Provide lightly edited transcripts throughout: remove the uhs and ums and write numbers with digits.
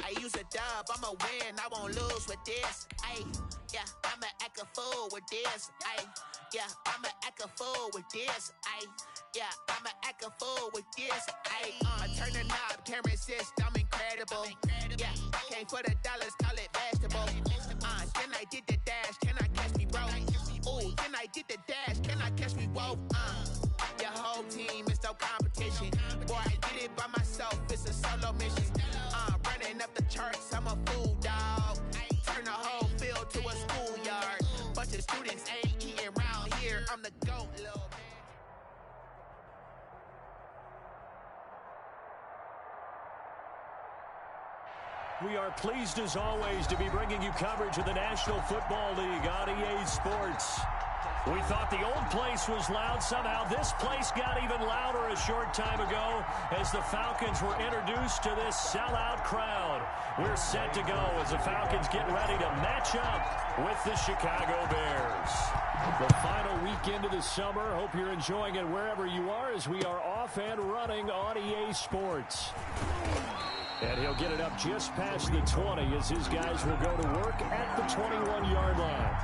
I use a dub, I'ma win, I won't lose with this. Ay, yeah, I'ma act a fool with this. Ay, yeah, I'ma act a fool with this. Ay, yeah, I'ma act a fool with this. Ay, I turn the knob, can't resist, I'm incredible. Yeah, came for the dollars, call it vegetable. Then I did the dash, can I catch me, bro? Ooh, then I did the dash, can I catch me, whoa? Your whole team is no competition. Boy, I did it by myself, it's a solo mission. Running up the charts, I'm a fool, dog. Turn the whole field to a schoolyard. Bunch of students ain't eating around here, I'm the GOAT, little man. We are pleased as always to be bringing you coverage of the National Football League on EA Sports. We thought the old place was loud. Somehow this place got even louder a short time ago as the Falcons were introduced to this sellout crowd. We're set to go as the Falcons get ready to match up with the Chicago Bears. The final weekend of the summer. Hope you're enjoying it wherever you are as we are off and running on EA Sports. And he'll get it up just past the 20 as his guys will go to work at the 21-yard line.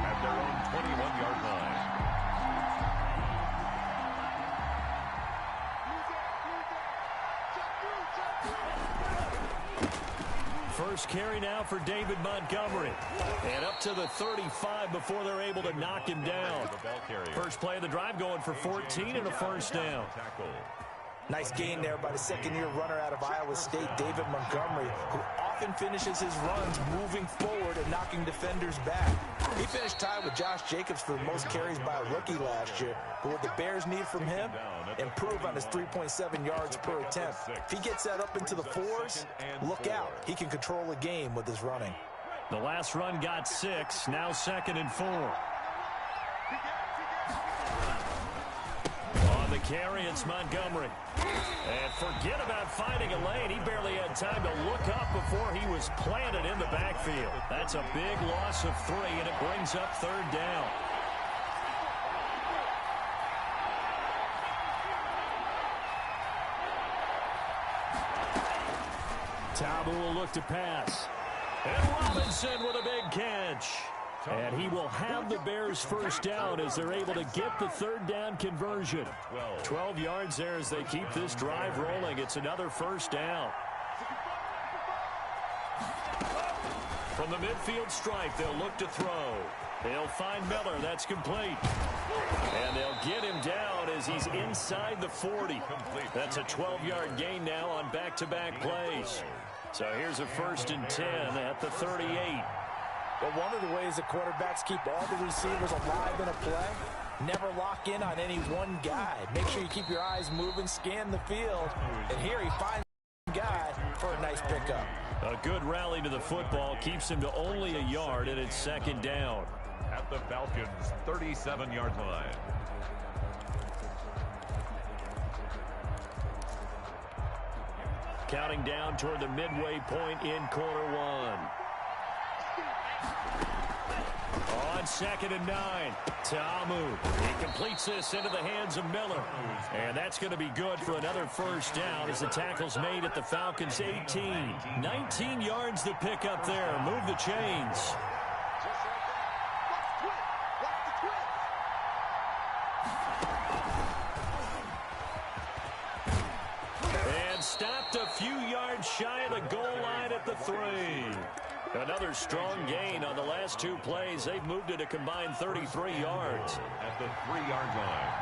At their own 21-yard line. First carry now for David Montgomery. And up to the 35 before they're able to knock him down. First play of the drive going for 14 and a first down. Nice gain there by the second-year runner out of Iowa State, David Montgomery, who often finishes his runs moving forward and knocking defenders back. He finished tied with Josh Jacobs for the most carries by a rookie last year. But what the Bears need from him? Improve on his 3.7 yards per attempt. If he gets that up into the fours, look out. He can control the game with his running. The last run got 6, now 2nd and 4. On the carry, it's Montgomery. And forget about finding a lane. He barely had time to look up before he was planted in the backfield. That's a big loss of 3, and it brings up 3rd down. Tabu will look to pass. And Robinson with a big catch. And he will have the Bears first down as they're able to get the 3rd down conversion. 12 yards there as they keep this drive rolling. It's another first down. From the midfield stripe, they'll look to throw. They'll find Miller. That's complete. And they'll get him down as he's inside the 40. That's a 12-yard gain now on back-to-back plays. So here's a 1st and 10 at the 38. Well, one of the ways that quarterbacks keep all the receivers alive in a play, never lock in on any one guy. Make sure you keep your eyes moving, scan the field, and here he finds the guy for a nice pickup. A good rally to the football keeps him to only a yard, and it's 2nd down. At the Falcons' 37-yard line. Counting down toward the midway point in quarter 1. On 2nd and 9, Tamu. He completes this into the hands of Miller. And that's going to be good for another first down as the tackle's made at the Falcons' 18. 19 yards to pick up there. Move the chains. And stopped a few yards shy of the goal line at the 3. Another strong gain on the last 2 plays. They've moved it a combined 33 yards. At the 3-yard line.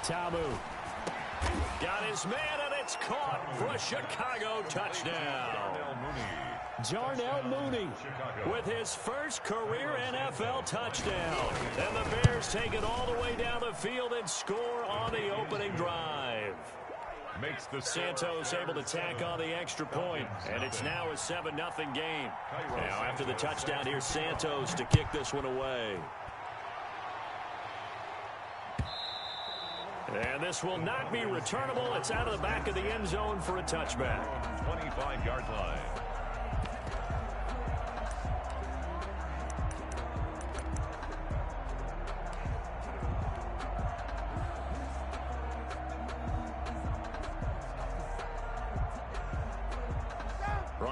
Tamu. Got his man, and it's caught for a Chicago touchdown. Jarnell Mooney with his first career NFL touchdown. And the Bears take it all the way down the field and score on the opening drive. Makes the Santos able to tack on the extra point, and it's now a 7-0 game. Now after the touchdown, here's Santos to kick this one away. And this will not be returnable. It's out of the back of the end zone for a touchback. 25-yard line.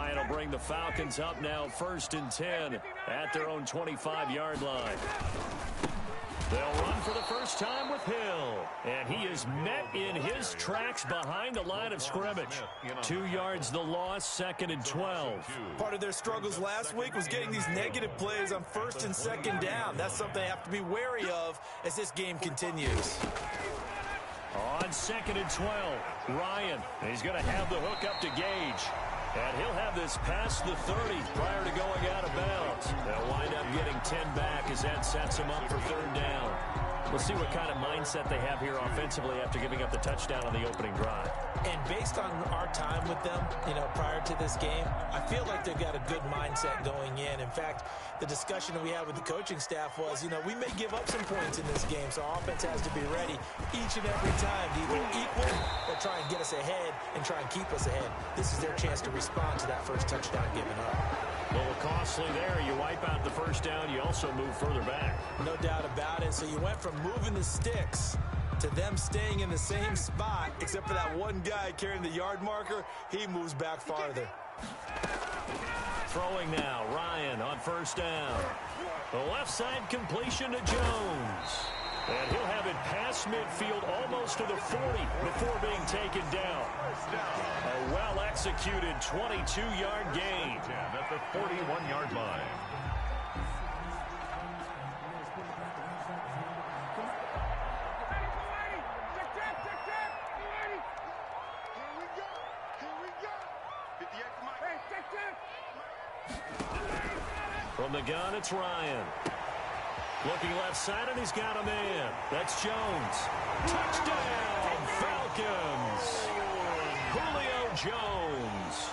Ryan will bring the Falcons up now 1st and 10 at their own 25-yard line. They'll run for the first time with Hill. And he is met in his tracks behind the line of scrimmage. 2 yards the loss, 2nd and 12. Part of their struggles last week was getting these negative plays on 1st and 2nd down. That's something they have to be wary of as this game continues. On 2nd and 12, Ryan. He's going to have the hook up to Gage. And he'll have this past the 30 prior to going out of bounds. They'll wind up getting 10 back as that sets him up for 3rd down. We'll see what kind of mindset they have here offensively after giving up the touchdown on the opening drive. And based on our time with them, prior to this game, I feel like they've got a good mindset going in. In fact, the discussion that we had with the coaching staff was, we may give up some points in this game, so our offense has to be ready each and every time to either equal or try and get us ahead and try and keep us ahead. This is their chance to respond to that first touchdown given up. A little costly there. You wipe out the first down. You also move further back. No doubt about it. So you went from moving the sticks to them staying in the same spot, except for that one guy carrying the yard marker. He moves back farther. Throwing now, Ryan on 1st down. The left side completion to Jones. And he'll have it past midfield almost to the 40 before being taken down. A well-executed 22-yard gain at the 41-yard line. From the gun, it's Ryan. Looking left side, and he's got a man. That's Jones. Touchdown, Falcons. Julio Jones.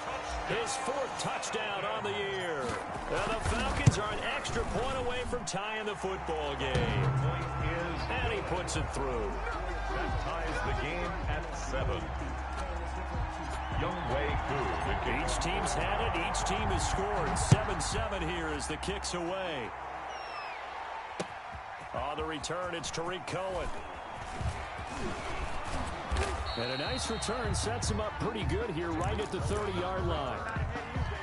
His 4th touchdown on the year. And the Falcons are an extra point away from tying the football game. And he puts it through. That ties the game at 7. Each team's had it. Each team has scored. 7-7 here as the kick's away. On the return, it's Tariq Cohen. And a nice return sets him up pretty good here right at the 30-yard line.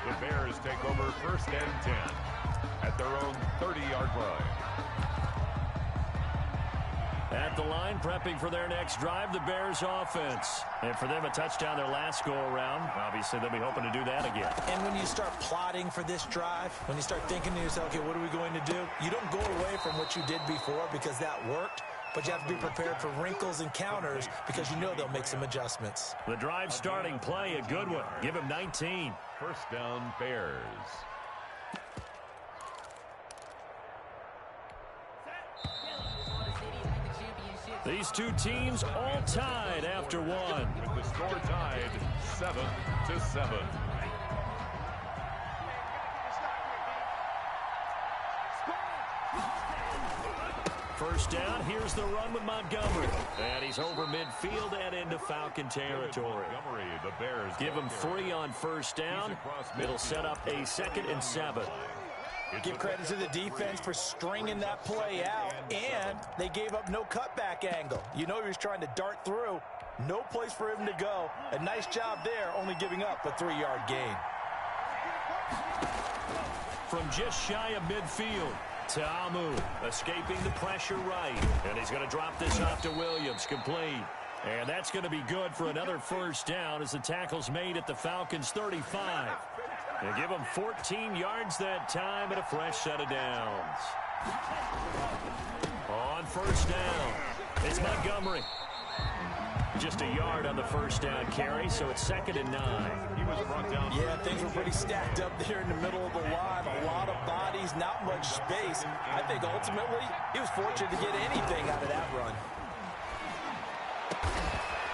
The Bears take over 1st and 10 at their own 30-yard line. At the line, prepping for their next drive, the Bears offense. And for them, a touchdown their last go-around. Obviously, they'll be hoping to do that again. And when you start plotting for this drive, when you start thinking to yourself, okay, what are we going to do? You don't go away from what you did before because that worked, but you have to be prepared for wrinkles and counters because you know they'll make some adjustments. The drive starting play, a good one. Give him 19. 1st down, Bears. These two teams all tied after one. With the score tied 7-7. First down, here's the run with Montgomery. And he's over midfield and into Falcon territory. Montgomery, the Bears give him 3 on 1st down. It'll set up a 2nd and 7. Give credit to the defense for stringing that play out, and they gave up no cutback angle. You know he was trying to dart through. No place for him to go. A nice job there, only giving up a 3-yard gain. From just shy of midfield, Ta'amu escaping the pressure right. And he's going to drop this off to Williams, complete. And that's going to be good for another 1st down as the tackle's made at the Falcons' 35. They give him 14 yards that time and a fresh set of downs. On 1st down, it's Montgomery. Just a yard on the 1st down carry, so it's 2nd and 9. He was brought down. Yeah, things were pretty stacked up there in the middle of the line. A lot of bodies, not much space. I think ultimately he was fortunate to get anything out of that run.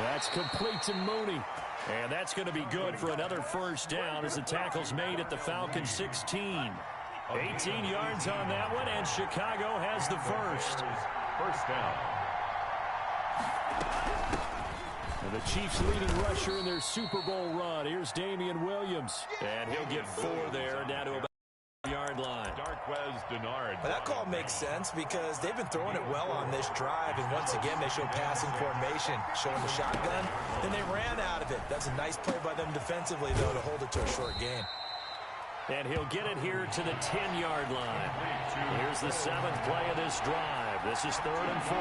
That's complete to Mooney. And that's going to be good for another 1st down as the tackle's made at the Falcons' 16. 18 yards on that one, and Chicago has the first. 1st down. And the Chiefs' leading rusher in their Super Bowl run. Here's Damian Williams. And he'll get 4 there, down to about the yard line. Denard. Well, that call makes sense because they've been throwing it well on this drive, and once again they show passing formation, showing the shotgun. Then they ran out of it. That's a nice play by them defensively, though, to hold it to a short gain. And he'll get it here to the 10-yard line. Here's the 7th play of this drive. This is 3rd and 4.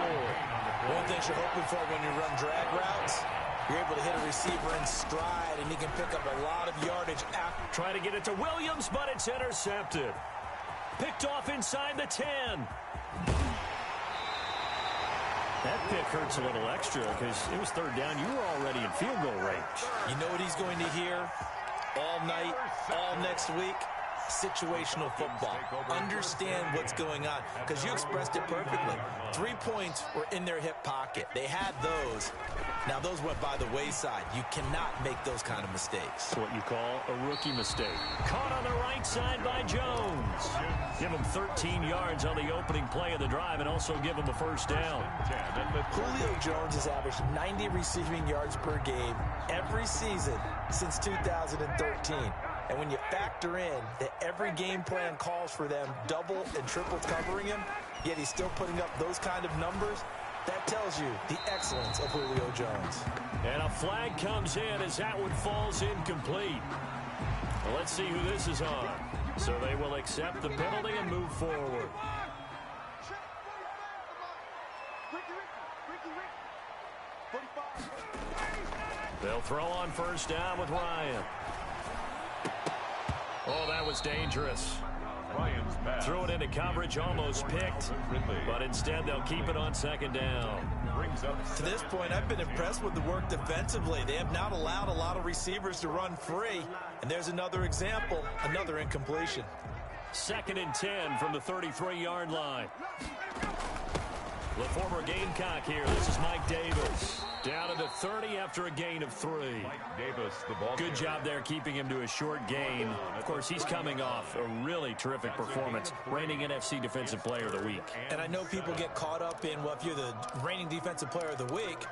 One thing you're hoping for when you run drag routes, you're able to hit a receiver in stride, and he can pick up a lot of yardage after. Try to get it to Williams, but it's intercepted. Picked off inside the 10. That pick hurts a little extra because it was 3rd down. You were already in field goal range. You know what he's going to hear all night, all next week? Situational football. Understand what's going on, because you expressed it perfectly. 3 points were in their hip pocket. They had those. Now those went by the wayside. You cannot make those kind of mistakes. What you call a rookie mistake. Caught on the right side by Jones. Give him 13 yards on the opening play of the drive and also give him a 1st down. Julio Jones has averaged 90 receiving yards per game every season since 2013. And when you factor in that every game plan calls for them double and triple covering him, yet he's still putting up those kind of numbers, that tells you the excellence of Julio Jones. And a flag comes in as that one falls incomplete. Well, let's see who this is on. So they will accept the penalty and move forward. They'll throw on 1st down with Ryan. Oh, that was dangerous. Threw it into coverage, almost picked, but instead they'll keep it on 2nd down. To this point, I've been impressed with the work defensively. They have not allowed a lot of receivers to run free, and there's another example, another incompletion. 2nd and 10 from the 33-yard line. The former Gamecock here. This is Mike Davis. Down to the 30 after a gain of 3. Mike Davis, the ball. Good job there keeping him to a short gain. Of course, he's coming off a really terrific performance, reigning NFC Defensive Player of the Week. And I know people get caught up in, well, if you're the reigning Defensive Player of the Week,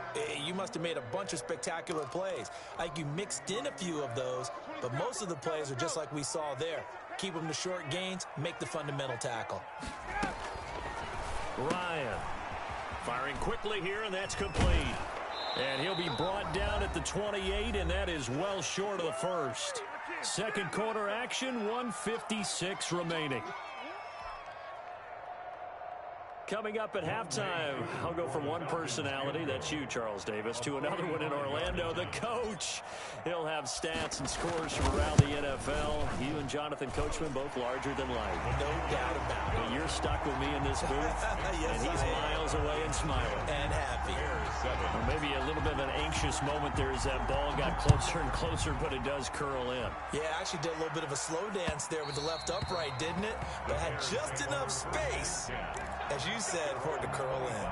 you must have made a bunch of spectacular plays. Like you mixed in a few of those, but most of the plays are just like we saw there. Keep them to short gains, make the fundamental tackle. Ryan firing quickly here, and that's complete. And he'll be brought down at the 28, and that is well short of the 1st. 2nd quarter action, 1:56 remaining. Coming up at halftime, I'll go from one personality, that's you, Charles Davis, to another one in Orlando, the coach. He'll have stats and scores from around the NFL. You and Jonathan Coachman, both larger than life. No doubt about it. But you're stuck with me in this booth, yes, and he's miles away and smiling. And happy. Or maybe a little bit of an anxious moment there as that ball got closer and closer, but it does curl in. Yeah, I actually did a little bit of a slow dance there with the left upright, didn't it? But had just enough space, as you said, for it to curl in.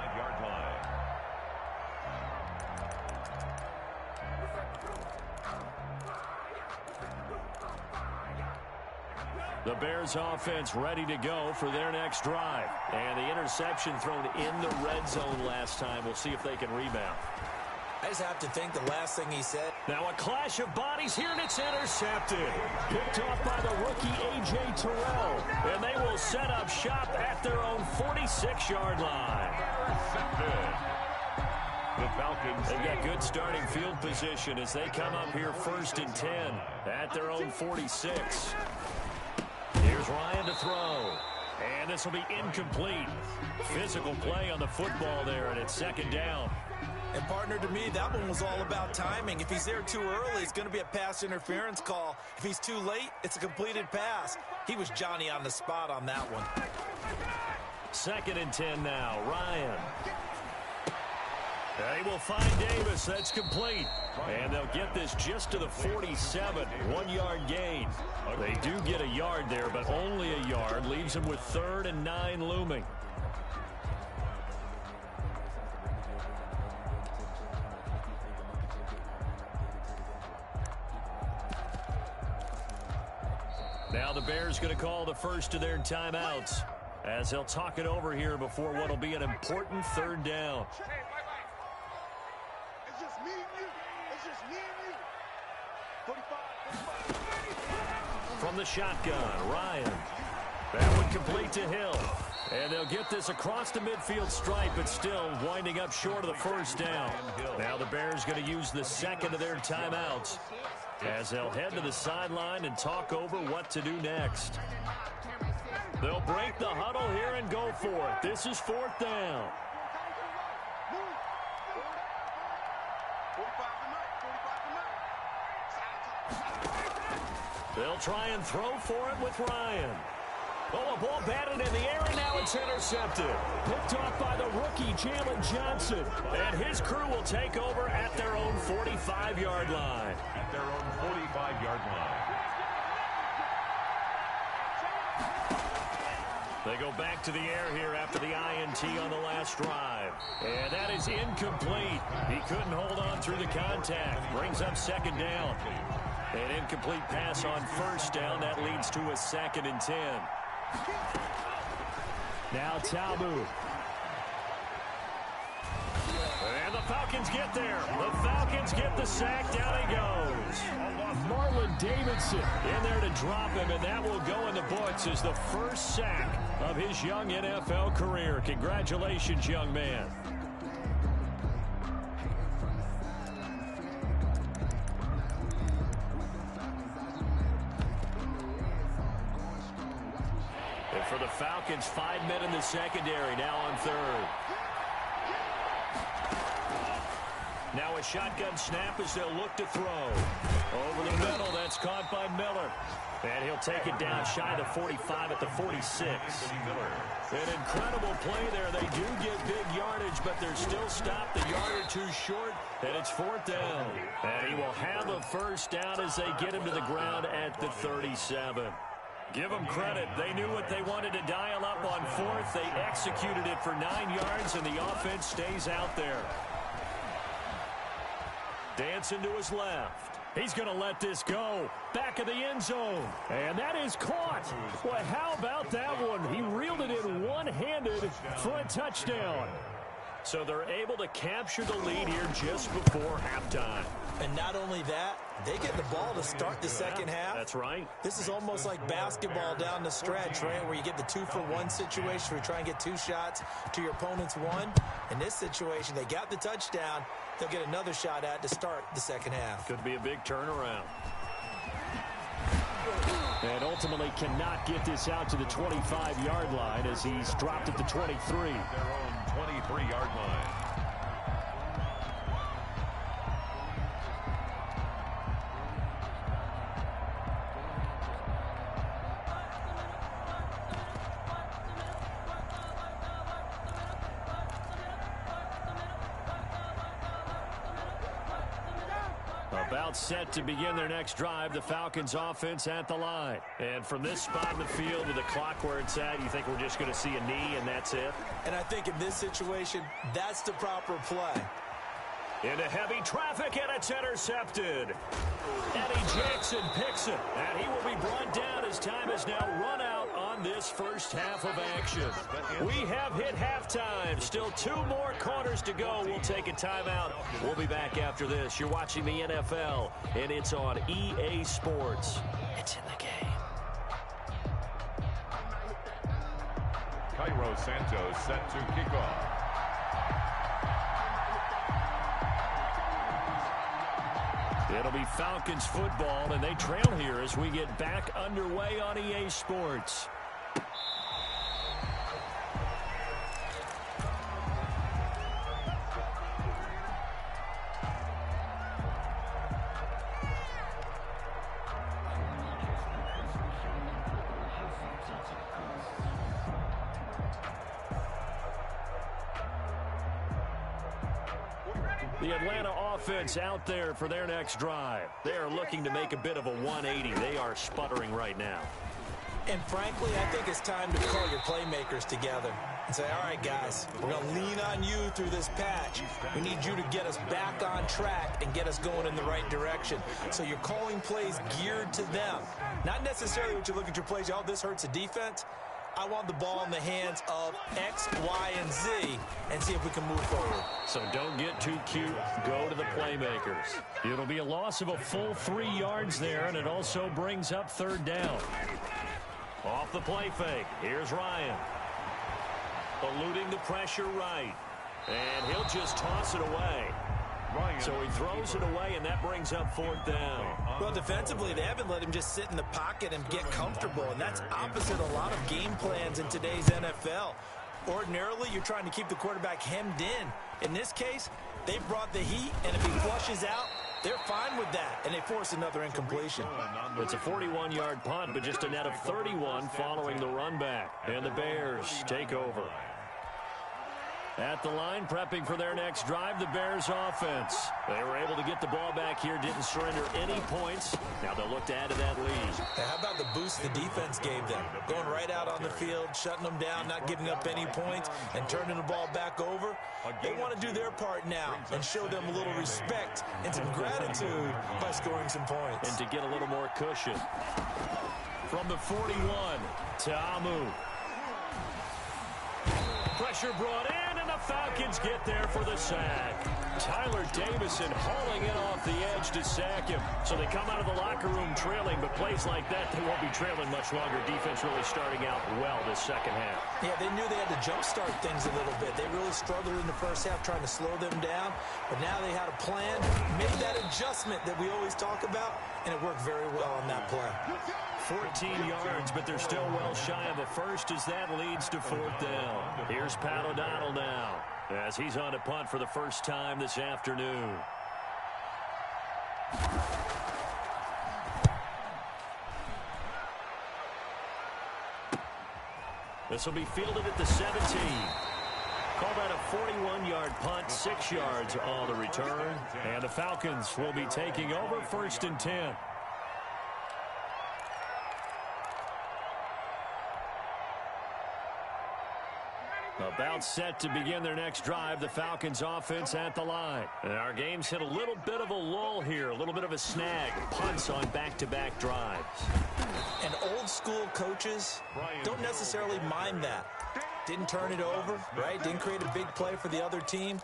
The Bears offense ready to go for their next drive. And the interception thrown in the red zone last time. We'll see if they can rebound. I just have to think the last thing he said. Now a clash of bodies here, and it's intercepted. Picked off by the rookie A.J. Terrell. And they will set up shop at their own 46-yard line. The Falcons. They've got good starting field position as they come up here 1st and 10 at their own 46. Here's Ryan to throw. And this will be incomplete. Physical play on the football there, and it's 2nd down. And partner, to me, that one was all about timing. If he's there too early, it's going to be a pass interference call. If he's too late, it's a completed pass. He was Johnny on the spot on that one. 2nd and 10 now. Ryan. They will find Davis. That's complete. And they'll get this just to the 47. 1-yard gain. They do get a yard there, but only a yard. Leaves them with 3rd and 9 looming. Now the Bears going to call the first of their timeouts as they'll talk it over here before what will be an important 3rd down. It's just me and you. It's just me and you. 45. From the shotgun, Ryan. That one complete to Hill. And they'll get this across the midfield stripe, but still winding up short of the 1st down. Now the Bears going to use the 2nd of their timeouts. as they'll head to the sideline and talk over what to do next. They'll break the huddle here and go for it. This is 4th down. They'll try and throw for it with Ryan. Oh, a ball batted in the air, and now it's intercepted. Picked off by the rookie, Jalen Johnson. And his crew will take over at their own 45-yard line. At their own 45-yard line. They go back to the air here after the INT on the last drive. And that is incomplete. He couldn't hold on through the contact. Brings up 2nd down. An incomplete pass on 1st down. That leads to a 2nd and 10. Now Tabu. And the Falcons get there. The Falcons get the sack. Down he goes. Marlon Davidson in there to drop him, and that will go in the books as the first sack of his young NFL career. Congratulations, young man. And for the Falcons, 5 men in the secondary, now on 3rd. Now a shotgun snap as they'll look to throw. Over the middle, that's caught by Miller. And he'll take it down shy of the 45 at the 46. An incredible play there. They do get big yardage, but they're still stopped a yard or two short, and it's 4th down. And he will have a 1st down as they get him to the ground at the 37. Give them credit. They knew what they wanted to dial up on 4th. They executed it for 9 yards, and the offense stays out there. Dancing to his left. He's going to let this go. Back of the end zone. And that is caught. Boy, how about that one? He reeled it in one-handed for a touchdown. So they're able to capture the lead here just before halftime. And not only that, they get the ball to start the second half. That's right. This is almost like basketball down the stretch, right, where you get the 2-for-1 situation where you try and get 2 shots to your opponent's 1. In this situation, they got the touchdown. They'll get another shot at to start the second half. Could be a big turnaround. And ultimately cannot get this out to the 25-yard line as he's dropped at the 23. Their own 23-yard line. About set to begin their next drive, the Falcons offense at the line. And from this spot in the field with the clock where it's at, you think we're just going to see a knee and that's it? And I think in this situation, that's the proper play. Into heavy traffic, and it's intercepted. Eddie Jackson picks it, and he will be brought down as time has now run out on this first half of action. We have hit halftime. Still 2 more quarters to go. We'll take a timeout. We'll be back after this. You're watching the NFL, and it's on EA Sports. It's in the game. Cairo Santos set to kick off. It'll be Falcons football, and they trail here as we get back underway on EA Sports. The Atlanta offense out there for their next drive. They are looking to make a bit of a 180. They are sputtering right now. And frankly, I think it's time to call your playmakers together and say, all right, guys, we're going to lean on you through this patch. We need you to get us back on track and get us going in the right direction. So you're calling plays geared to them. Not necessarily what you look at your plays, oh, this hurts the defense. I want the ball in the hands of X, Y, and Z and see if we can move forward. So don't get too cute. Go to the playmakers. It'll be a loss of a full 3 yards there, and it also brings up 3rd down. Off the play fake. Here's Ryan. Eluding the pressure right. And he'll just toss it away. So he throws it away, and that brings up 4th down. Well, defensively, they haven't let him just sit in the pocket and get comfortable, and that's opposite a lot of game plans in today's NFL. Ordinarily, you're trying to keep the quarterback hemmed in. In this case, they brought the heat, and if he flushes out, they're fine with that, and they force another incompletion. It's a 41-yard punt, but just a net of 31 following the run back. And the Bears take over. At the line, prepping for their next drive, the Bears offense. They were able to get the ball back here, didn't surrender any points. Now they'll look to add to that lead. Hey, how about the boost the defense gave them? Going right out on the field, shutting them down, not giving up any points, and turning the ball back over. They want to do their part now and show them a little respect and some gratitude by scoring some points. And to get a little more cushion. From the 41, Ta'amu. Pressure brought in, and the Falcons get there for the sack. Tyler Davison hauling it off the edge to sack him. So they come out of the locker room trailing, but plays like that, they won't be trailing much longer. Defense really starting out well this second half. Yeah, they knew they had to jumpstart things a little bit. They really struggled in the first half trying to slow them down, but now they had a plan, made that adjustment that we always talk about, and it worked very well on that play. 14 yards, but they're still well shy of a first as that leads to fourth down. Here's Pat O'Donnell now as he's on a punt for the first time this afternoon. This will be fielded at the 17. Call that a 41-yard punt, 6 yards on the return. And the Falcons will be taking over first and 10. About set to begin their next drive, the Falcons offense at the line. And our game's hit a little bit of a lull here, a little bit of a snag. Punts on back-to-back drives. And old school coaches don't necessarily mind that. Didn't turn it over, right? Didn't create a big play for the other team.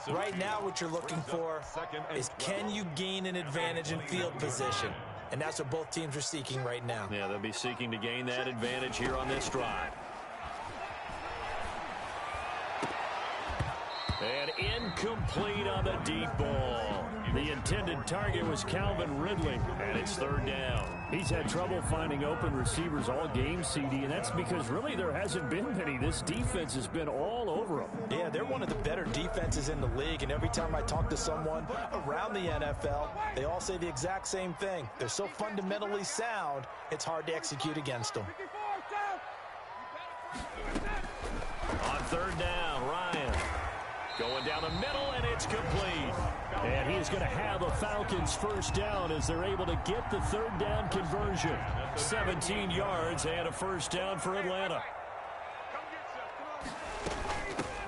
Right now what you're looking for is can you gain an advantage in field position? And that's what both teams are seeking right now. Yeah, they'll be seeking to gain that advantage here on this drive. And incomplete on the deep ball. The intended target was Calvin Ridley, and it's third down. He's had trouble finding open receivers all game, CD, and that's because really there hasn't been many. This defense has been all over them. Yeah, they're one of the better defenses in the league, and every time I talk to someone around the NFL, they all say the exact same thing. They're so fundamentally sound, it's hard to execute against them. On third down, Ryan. Going down the middle, and it's complete. And he is going to have a Falcons first down as they're able to get the third down conversion. 17 yards and a first down for Atlanta.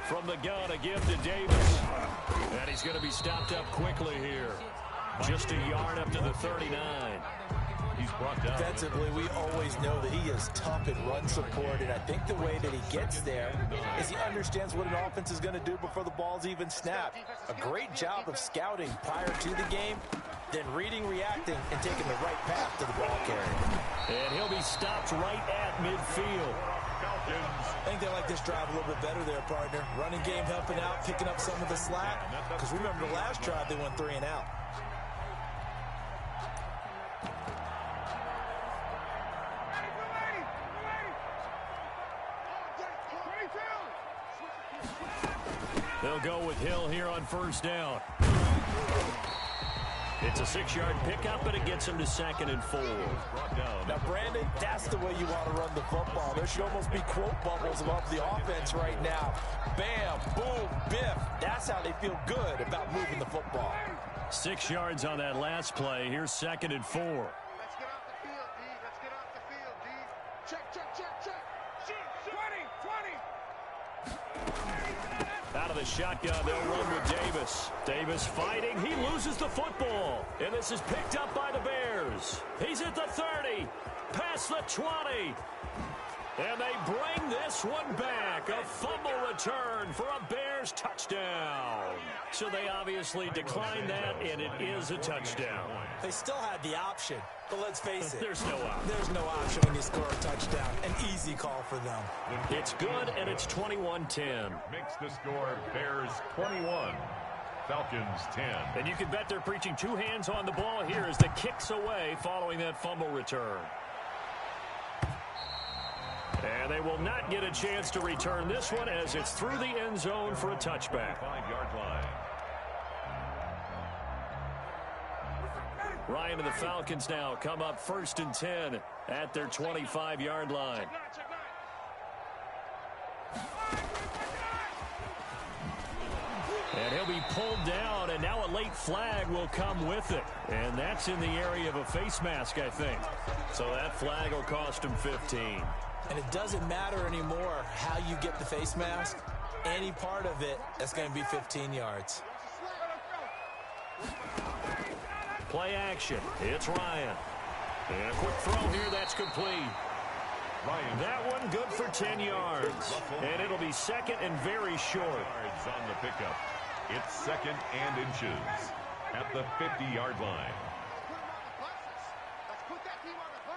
From the gun, a give to Davis. And he's going to be stopped up quickly here. Just a yard up to the 39. He's brought down. Defensively, we always know that he is tough in run support, and I think the way that he gets there is he understands what an offense is going to do before the ball's even snapped. A great job of scouting prior to the game, then reading, reacting, and taking the right path to the ball carrier. And he'll be stopped right at midfield. I think they like this drive a little bit better there, partner. Running game helping out, picking up some of the slack, because remember the last drive they went 3 and out. They'll go with Hill here on first down. It's a 6-yard pickup, but it gets him to 2nd and 4. Now, Brandon, that's the way you want to run the football. There should almost be quote bubbles above the offense right now. Bam, boom, biff. That's how they feel good about moving the football. 6 yards on that last play. Here's 2nd and 4. Let's get off the field, D. Let's get off the field, D. Check, check, check, check. Shoot, 20. Out of the shotgun, they'll run with Davis. Davis fighting. He loses the football. And this is picked up by the Bears. He's at the 30. Past the 20. And they bring this one back. A fumble return for a Bears touchdown. So they obviously declined that, and it is a touchdown. They still had the option, but let's face it. There's no option. There's no option when you score a touchdown. An easy call for them. It's good, and it's 21-10. Makes the score Bears 21, Falcons 10. And you can bet they're preaching two hands on the ball here as the kick's away following that fumble return. And they will not get a chance to return this one as it's through the end zone for a touchback. 5-yard line. Ryan and the Falcons now come up 1st and 10 at their 25-yard line. And he'll be pulled down, and now a late flag will come with it. And that's in the area of a face mask, I think. So that flag will cost him 15. And it doesn't matter anymore how you get the face mask. Any part of it, that's going to be 15 yards. Play action. It's Ryan. And a quick throw here. That's complete. Ryan. That one good for 10 yards. And it'll be second and very short. Yards on the pickup. It's second and inches at the 50-yard line. Let's put that team on the bus.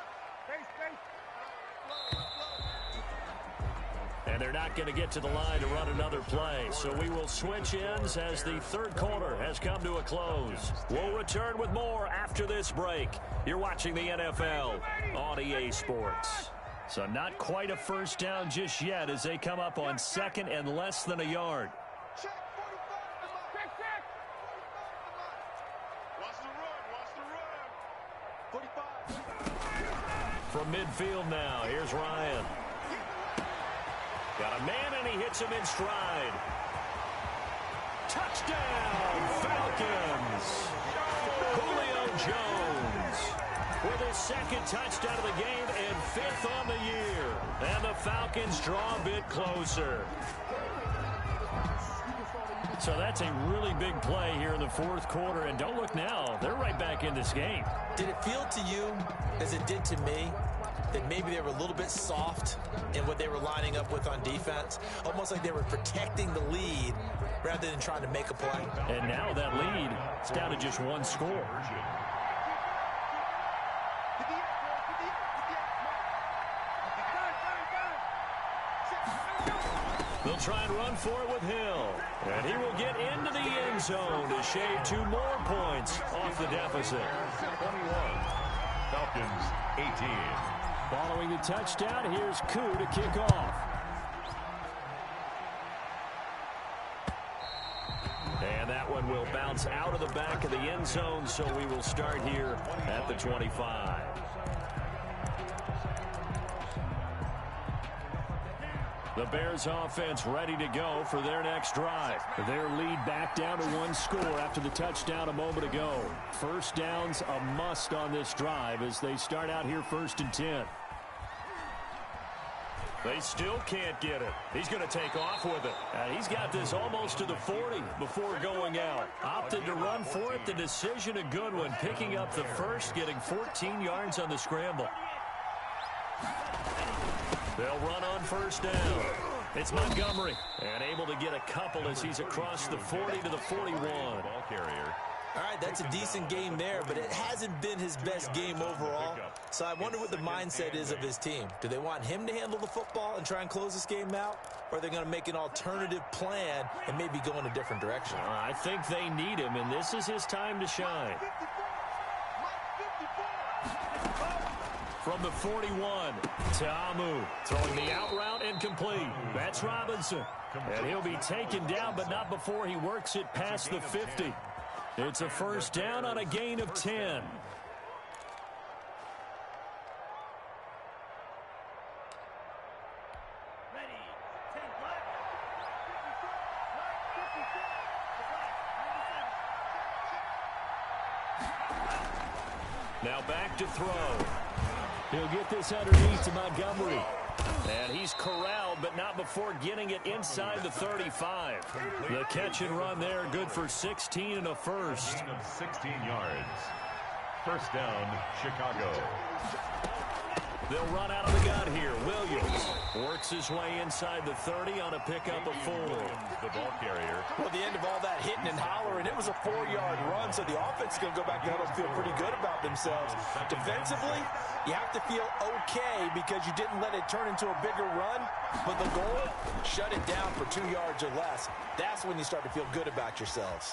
And they're not going to get to the line to run another play. So we will switch ends as the third quarter has come to a close. We'll return with more after this break. You're watching the NFL on EA Sports. So not quite a first down just yet as they come up on second and less than a yard. Check, 45. Check. Watch the run. 45. From midfield now, here's Ryan. Got a man, and he hits him in stride. Touchdown, Falcons! Julio Jones with his second touchdown of the game and 5th on the year. And the Falcons draw a bit closer. So that's a really big play here in the fourth quarter. And don't look now, they're right back in this game. Did it feel to you, as it did to me, that maybe they were a little bit soft in what they were lining up with on defense? Almost like they were protecting the lead rather than trying to make a play. And now that lead is down to just one score. They'll try and run for it with Hill. And he will get into the end zone to shave 2 more points off the deficit. 21. Falcons 18. Following the touchdown, here's Koo to kick off. And that one will bounce out of the back of the end zone, so we will start here at the 25. The Bears offense ready to go for their next drive. Their lead back down to 1 score after the touchdown a moment ago. First down's a must on this drive as they start out here 1st and 10. They still can't get it. He's going to take off with it. He's got this almost to the 40 before going out. Opted to run for it. The decision a good one. Picking up the first, getting 14 yards on the scramble. They'll run on first down. It's Montgomery. And able to get a couple as he's across the 40 to the 41. Ball carrier. All right, that's a decent game there, but it hasn't been his best game overall. So I wonder what the mindset is of his team. Do they want him to handle the football and try and close this game out? Or are they going to make an alternative plan and maybe go in a different direction? I think they need him, and this is his time to shine. From the 41, Ta'amu throwing the out route incomplete. That's Robinson. And he'll be taken down, but not before he works it past the 50. It's a first down on a gain of 10. Now back to throw. He'll get this underneath to Montgomery. And he's corralled, but not before getting it inside the 35. The catch and run there, good for 16 and a first. Gain of 16 yards. First down, Chicago. They'll run out of the gun here. Williams works his way inside the 30 on a pickup of 4. The ball carrier. Well, the end of all that hitting and hollering, it was a 4-yard run, so the offense is going to go back down and feel pretty good about themselves. Defensively, you have to feel okay because you didn't let it turn into a bigger run, but the goal, shut it down for 2 yards or less. That's when you start to feel good about yourselves.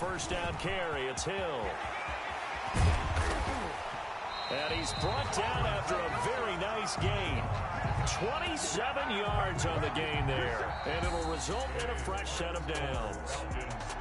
first down carry. It's Hill. And he's brought down after a very nice gain. 27 yards on the gain there. And it'll result in a fresh set of downs.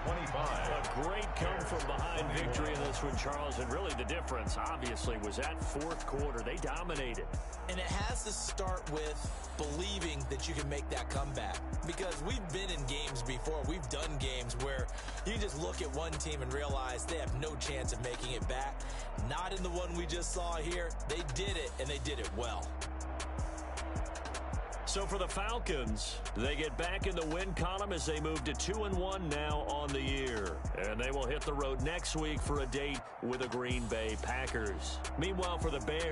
25. A great come-from-behind victory in this one, Charles. And really the difference, obviously, was that fourth quarter. They dominated. And it has to start with believing that you can make that comeback. Because we've been in games before. We've done games where you just look at one team and realize they have no chance of making it back. Not in the one we just saw here. They did it, and they did it well. So for the Falcons, they get back in the win column as they move to 2-1 now on the year. And they will hit the road next week for a date with the Green Bay Packers. Meanwhile, for the Bears,